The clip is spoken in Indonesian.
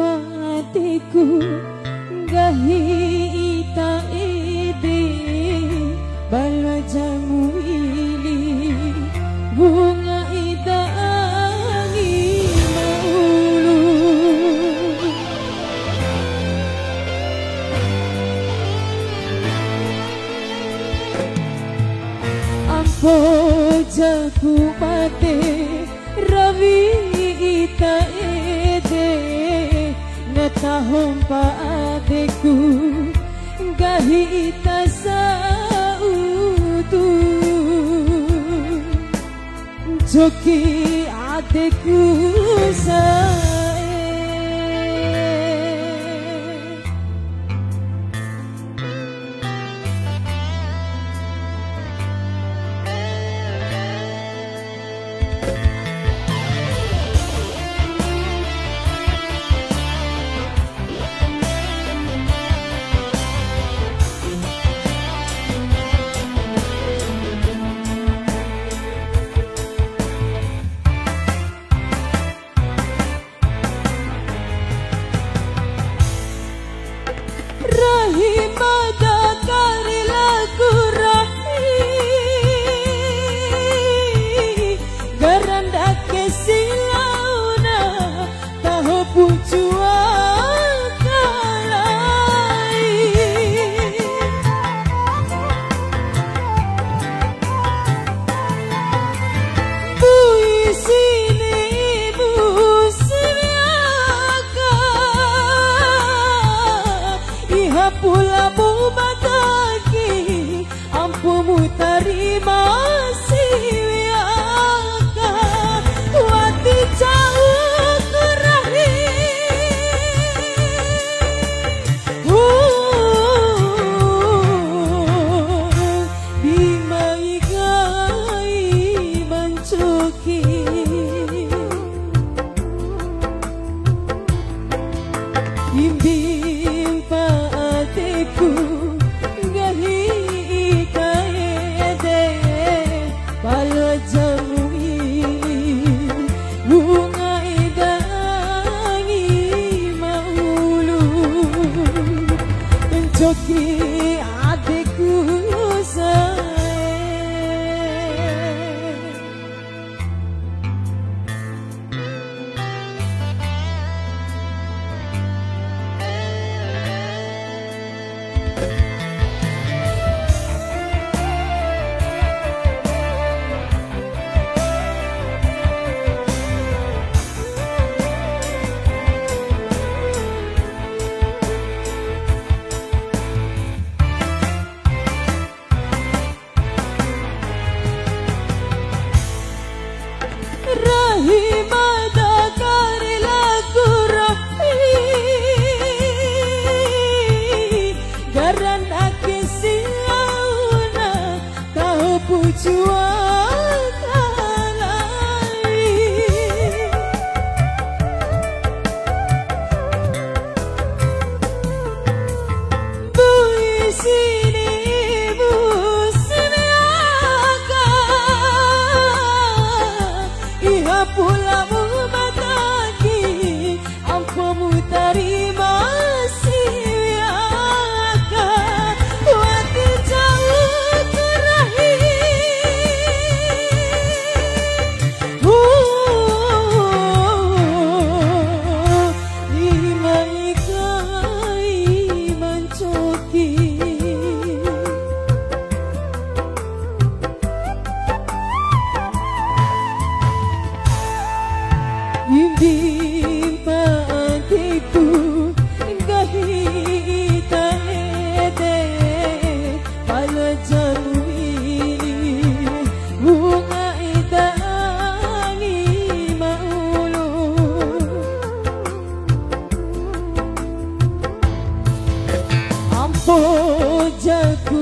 Bimbatiku gahi ita ede bala jamu ini bunga ida angin maulu ampo jaku mate ravi ita ede natahom pa adeku gahi ita sautu joki adeku sae Rahimada karilaku rahi garanda kesilauna tahu pucua kalai bui sini busriaka pula bumataki ampumu terima siaka wati jauh kerahi bimaigai mancuki bimbing paatiku gahi kaede balo jamu ini bunga idangi maulu mencoki adikku sae Rahimada karilaku rahi garanda kesilauna tahu pucua kalai bui sini busriaka iha pula mumataki ampumu terima siaka wati jauh kerahi dimaikai mancoki bimbing paatiku gahi taede balo jamu ini bunga idangi maulu ampo jaku